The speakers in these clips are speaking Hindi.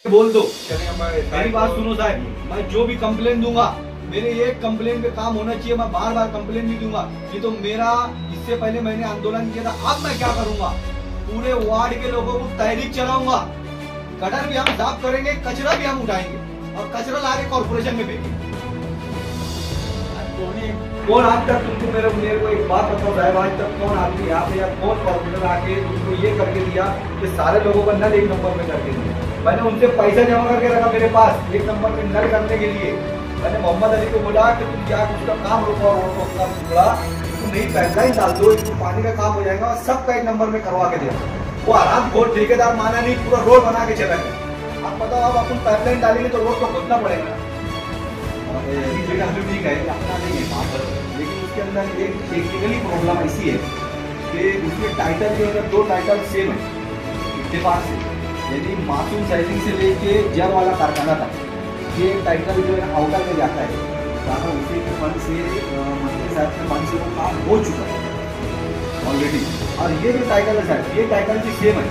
बोल दो। मेरी बात सुनो साहब, मैं जो भी कंप्लेन दूंगा, मेरे एक कंप्लेन पे काम होना चाहिए। मैं बार बार कंप्लेन नहीं दूंगा। ये तो मेरा, इससे पहले मैंने आंदोलन किया था। अब मैं क्या करूंगा, पूरे वार्ड के लोगों को तहरीक चलाऊंगा। गटर भी हम साफ करेंगे, कचरा भी हम उठाएंगे और कचरा लाके कॉर्पोरेशन में फेंकेंगे। कौन आज तक तुमको, मेरे को एक बात बताओ साहब, आज तक कौन आदमी यहाँ पे या कौन कॉर्पोरेटर आके तुमको ये करके दिया कि सारे लोगों का नल एक नंबर में करके दिया? मैंने उनसे पैसा जमा करके रखा मेरे पास एक नंबर में नल करने के लिए। मैंने मोहम्मद अली को बोला कि तुम क्या उसका काम रोको और उसका बोला तुम नहीं पाइपलाइन डाल दो, इसको पानी का काम हो जाएगा और सबका एक नंबर में करवा के दिया। वो आराम खोल ठेकेदार माना नहीं, पूरा रोड बना के चला गया। आप बताओ, अब अपन पाइपलाइन डालेंगे तो रोड को खोदना पड़ेगा। ठीक है, अपना नहीं है वहाँ पर, लेकिन उसके अंदर एक टेक्निकली प्रॉब्लम ऐसी है कि उसमें टाइटल जो है, दो टाइटल सेम है इत्तेफाक से। यानी मासूम साइजिंग से लेके जर वाला कारखाना था, ये टाइटल जो है आउटर में जाता है। कारण उसी के फंड से, मंत्री साहब के फंड से वो काम हो चुका है ऑलरेडी। और ये जो टाइटल है साहब, ये टाइटल भी सेम है,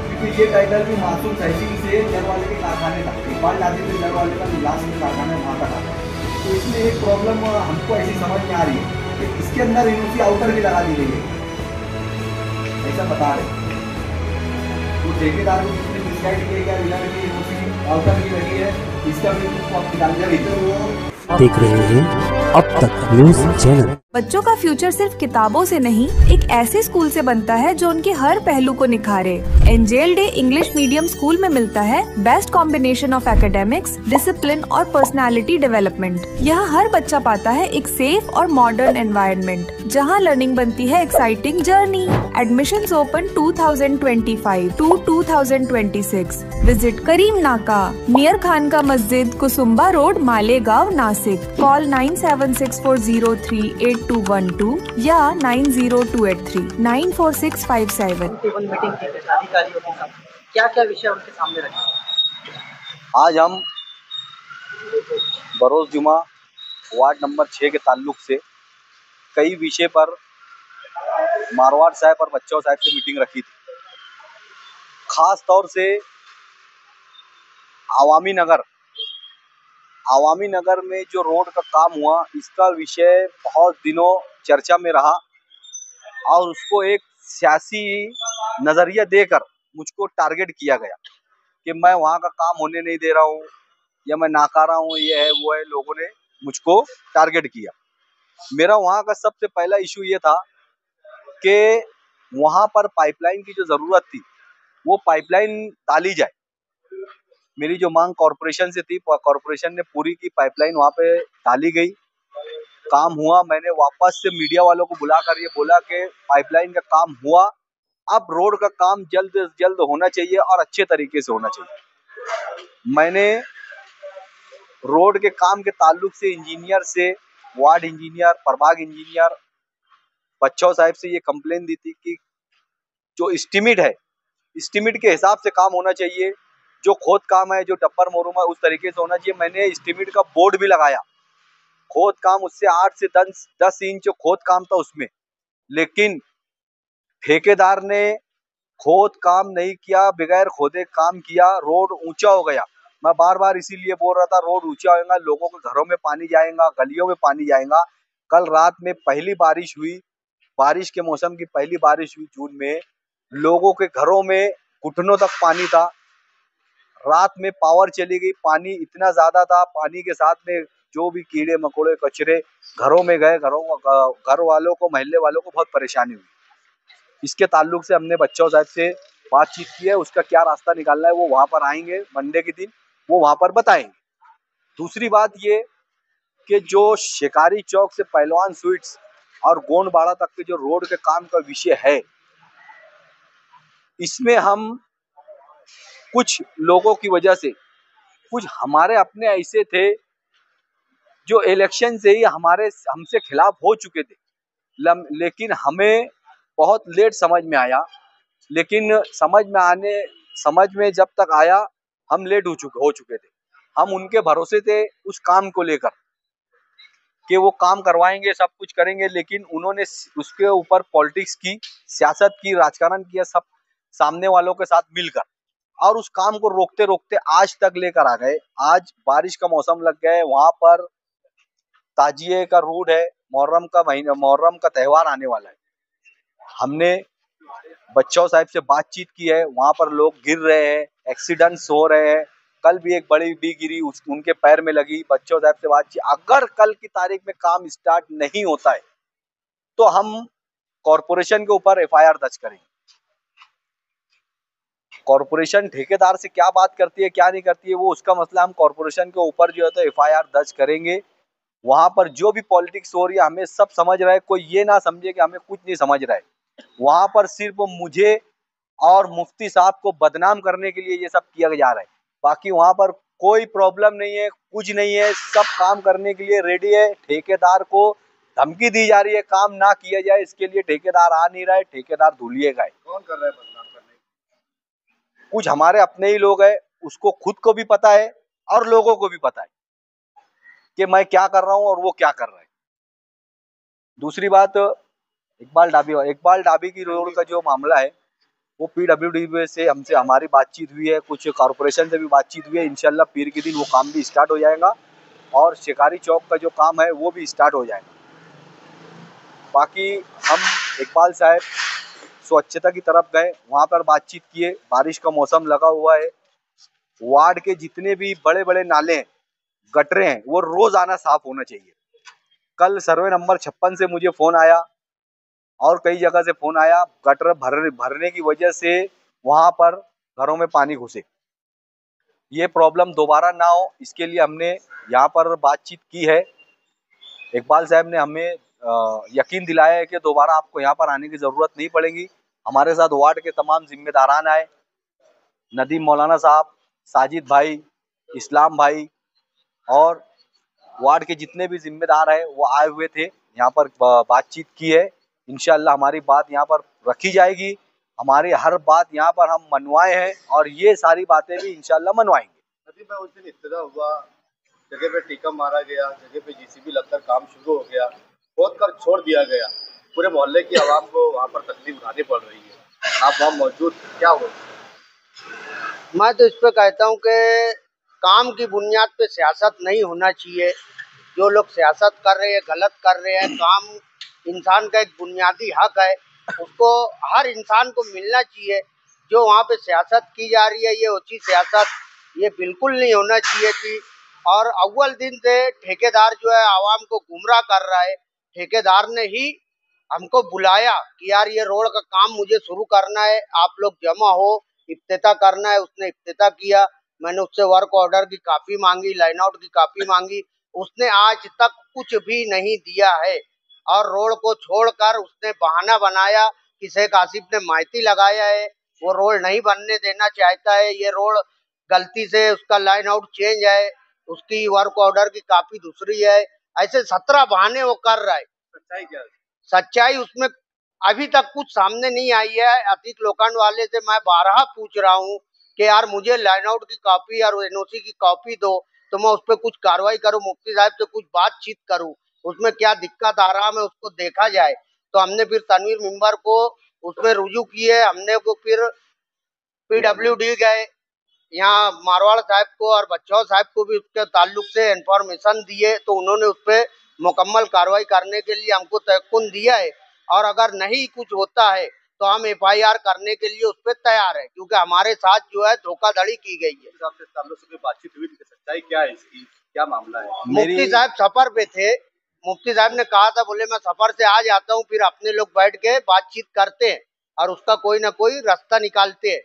क्योंकि ये टाइटल भी मासूम साइजिंग से जर वाले के कारखाने का, नेपाल जाते थे जर वाले का, लास्ट में कारखाना वहाँ का था। तो इसमें एक प्रॉब्लम हमको ऐसी समझ में आ रही है कि इसके अंदर एनओसी आउटर भी लगा दी गई है, ऐसा बता रहे। तो ठेकेदार को किसने डिसाइड किया क्या रिजल्ट की एनओसी आउटर भी लगी है, इसका भी तुमको अपनी जानकारी दो। देख रहे हैं अब तक न्यूज चैनल। बच्चों का फ्यूचर सिर्फ किताबों से नहीं, एक ऐसे स्कूल से बनता है जो उनके हर पहलू को निखारे। Angel Day English medium school में मिलता है best combination of academics, discipline और पर्सनालिटी डेवलपमेंट। यहाँ हर बच्चा पाता है एक सेफ और मॉडर्न एनवायरनमेंट, जहाँ लर्निंग बनती है exciting journey. Admissions open 2025 to 2026। Visit Karim Naka near Khanka Masjid, Kusumba road, Malegaon, Nashik. Call 9764038212 या 90283 94657। मीटिंग की अधिकारियों के साथ क्या क्या विषय उनके सामने रखे? आज हम बरोज जुमा वार्ड नंबर 6 के ताल्लुक से कई विषय पर मारवाड़ साहब और बच्चों साहब से मीटिंग रखी थी। खास तौर से आवामी नगर में जो रोड का काम हुआ, इसका विषय बहुत दिनों चर्चा में रहा और उसको एक सियासी नजरिया देकर मुझको टारगेट किया गया कि मैं वहाँ का काम होने नहीं दे रहा हूँ या मैं नाकारा हूँ, ये है वो है। लोगों ने मुझको टारगेट किया। मेरा वहाँ का सबसे पहला इशू ये था कि वहाँ पर पाइपलाइन की जो ज़रूरत थी वो पाइपलाइन डाली जाए। मेरी जो मांग कॉरपोरेशन से थी, कॉरपोरेशन ने पूरी की पाइपलाइन वहाँ पे डाली गई, काम हुआ। मैंने वापस से मीडिया वालों को बुलाकर ये बोला कि पाइपलाइन का काम हुआ, अब रोड का काम जल्द से जल्द होना चाहिए और अच्छे तरीके से होना चाहिए। मैंने रोड के काम के ताल्लुक से इंजीनियर से, वार्ड इंजीनियर, प्रभाग इंजीनियर, बच्चों साहब से ये कंप्लेन दी थी कि जो एस्टीमेट है, एस्टीमेट के हिसाब से काम होना चाहिए। जो खोद काम है, जो डब्बर मोरूम है, उस तरीके से होना चाहिए। मैंने एस्टीमेट का बोर्ड भी लगाया। खोद काम उससे 8 से 10 इंच जो खोद काम था उसमें, लेकिन ठेकेदार ने खोद काम नहीं किया, बगैर खोदे काम किया, रोड ऊंचा हो गया। मैं बार बार इसीलिए बोल रहा था रोड ऊंचा होगा, लोगों के घरों में पानी जाएगा, गलियों में पानी जाएगा। कल रात में पहली बारिश हुई, बारिश के मौसम की पहली बारिश हुई जून में, लोगों के घरों में घुटनों तक पानी था। रात में पावर चली गई, पानी इतना ज्यादा था, पानी के साथ में जो भी कीड़े मकोड़े कचरे घरों में गए, घर वालों को, मोहल्ले वालों को बहुत परेशानी हुई। इसके ताल्लुक से हमने बच्चों साहब से बातचीत की है, उसका क्या रास्ता निकालना है वो वहां पर आएंगे मंडे के दिन, वो वहां पर बताएंगे। दूसरी बात ये कि जो शिकारी चौक से पहलवान स्वीट्स और गोंडबाड़ा तक के जो रोड के काम का विषय है, इसमें हम कुछ लोगों की वजह से, कुछ हमारे अपने ऐसे थे जो इलेक्शन से ही हमसे खिलाफ हो चुके थे, लेकिन हमें बहुत लेट समझ में आया। लेकिन समझ में जब तक आया हम लेट हो चुके थे। हम उनके भरोसे थे उस काम को लेकर कि वो काम करवाएंगे, सब कुछ करेंगे, लेकिन उन्होंने उसके ऊपर पॉलिटिक्स की, सियासत की, राजकारण किया, सब सामने वालों के साथ मिलकर। और उस काम को रोकते रोकते आज तक लेकर आ गए। आज बारिश का मौसम लग गया है, वहां पर ताजिए का रोड है, मुहर्रम का महीना, मुहर्रम का त्यौहार आने वाला है। हमने बच्चों साहब से बातचीत की है, वहां पर लोग गिर रहे हैं, एक्सीडेंट्स हो रहे हैं। कल भी एक बड़ी भी गिरी, उनके पैर में लगी। बच्चों साहब से बातचीत, अगर कल की तारीख में काम स्टार्ट नहीं होता है तो हम कॉरपोरेशन के ऊपर एफआईआर दर्ज करेंगे। कॉरपोरेशन ठेकेदार से क्या बात करती है क्या नहीं करती है वो उसका मसला, हम कॉरपोरेशन के ऊपर जो है तो एफआईआर दर्ज करेंगे। वहां पर जो भी पॉलिटिक्स हो रही है हमें सब समझ रहा है, कोई ये ना समझे कि हमें कुछ नहीं समझ रहा है। वहां पर सिर्फ मुझे और मुफ्ती साहब को बदनाम करने के लिए ये सब किया जा रहा है। बाकी वहां पर कोई प्रॉब्लम नहीं है, कुछ नहीं है, सब काम करने के लिए रेडी है। ठेकेदार को धमकी दी जा रही है काम ना किया जाए, इसके लिए ठेकेदार आ नहीं रहा है, ठेकेदार धुलिएगा। कौन कर रहा है बदनाम करने? कुछ हमारे अपने ही लोग हैं, उसको खुद को भी पता है और लोगों को भी पता है कि मैं क्या कर रहा हूं और वो क्या कर रहा है। दूसरी बात, इकबाल डाबी की रोड का जो मामला है वो पीडब्ल्यूडी से हमसे हमारी बातचीत हुई है, कुछ कॉरपोरेशन से भी बातचीत हुई है। इंशाल्लाह पीर के दिन वो काम भी स्टार्ट हो जाएगा और शिकारी चौक का जो काम है वो भी स्टार्ट हो जाएगा। बाकी हम इकबाल साहब स्वच्छता की तरफ गए, वहाँ पर बातचीत किए। बारिश का मौसम लगा हुआ है, वार्ड के जितने भी बड़े बड़े नाले हैं, गटरे हैं, वो रोजाना साफ होना चाहिए। कल सर्वे नंबर 56 से मुझे फोन आया और कई जगह से फोन आया, गटर भरने की वजह से वहां पर घरों में पानी घुसे। ये प्रॉब्लम दोबारा ना हो इसके लिए हमने यहाँ पर बातचीत की है। इकबाल साहब ने हमें यकीन दिलाया है कि दोबारा आपको यहाँ पर आने की जरूरत नहीं पड़ेगी। हमारे साथ वार्ड के तमाम जिम्मेदारान आए, नदीम मौलाना साहब, साजिद भाई, इस्लाम भाई और वार्ड के जितने भी जिम्मेदार हैं वो आए हुए थे, यहाँ पर बातचीत की है। इंशाल्लाह हमारी बात यहाँ पर रखी जाएगी, हमारी हर बात यहाँ पर हम मनवाए हैं और ये सारी बातें भी इंशाल्लाह मनवाएंगे। नदीम भाई, उस दिन इब्तिदा हुआ, जगह पे टीका मारा गया, जगह पे जीसीबी लगकर काम शुरू हो गया, खोद कर छोड़ दिया गया, पूरे मोहल्ले की आवाम को वहाँ पर तकलीफ उठानी पड़ रही है, आप वहाँ मौजूद, क्या हो? मैं तो इस पे कहता हूँ कि काम की बुनियाद पे सियासत नहीं होना चाहिए। जो लोग सियासत कर रहे हैं गलत कर रहे हैं। काम इंसान का एक बुनियादी हक है, उसको हर इंसान को मिलना चाहिए। जो वहाँ पे सियासत की जा रही है ये ऊंची सियासत, ये बिल्कुल नहीं होना चाहिए थी। और अव्वल दिन से ठेकेदार जो है आवाम को गुमराह कर रहा है। ठेकेदार ने ही हमको बुलाया कि यार ये रोड का काम मुझे शुरू करना है, आप लोग जमा हो, इफ्तिताह करना है। उसने इफ्तिताह किया, मैंने उससे वर्क ऑर्डर की कॉपी मांगी, लाइन आउट की कॉपी मांगी, उसने आज तक कुछ भी नहीं दिया है। और रोड को छोड़कर उसने बहाना बनाया कि शेख आसिफ ने माइती लगाया है, वो रोड नहीं बनने देना चाहता है, ये रोड गलती से उसका लाइन आउट चेंज है, उसकी वर्क ऑर्डर की कॉपी दूसरी है। ऐसे 17 बहाने वो कर रहा है। सच्चाई क्या है? सच्चाई उसमें अभी तक कुछ सामने नहीं आई है। अतीक लोखंड वाले से मैं 12 पूछ रहा हूँ कि यार मुझे लाइन आउट की कॉपी और एनओसी की कॉपी दो तो मैं उस पर कुछ कार्रवाई करूँ, मुफ्ती साहब से कुछ बातचीत करूँ, उसमें क्या दिक्कत आ रहा है उसको देखा जाए। तो हमने फिर तनवीर मेंबर को उसमें रुजू किए, हमने को फिर पीडब्ल्यूडी गए, यहाँ मारवाड़ साहब को और बच्चों साहब को भी उसके ताल्लुक से इंफॉर्मेशन दिए, तो उन्होंने उस पर मुकम्मल कार्रवाई करने के लिए हमको तयक्कुन दिया है। और अगर नहीं कुछ होता है तो हम एफआईआर करने के लिए उस पर तैयार है, क्योंकि हमारे साथ जो है धोखाधड़ी की गई है। से बातचीत हुई थी, सच्चाई क्या है इसकी, क्या मामला है? मुफ्ती साहब सफर पे थे, मुफ्ती साहब ने कहा था, बोले मैं सफर से आ जाता हूँ, फिर अपने लोग बैठ के बातचीत करते हैं और उसका कोई ना कोई रास्ता निकालते हैं।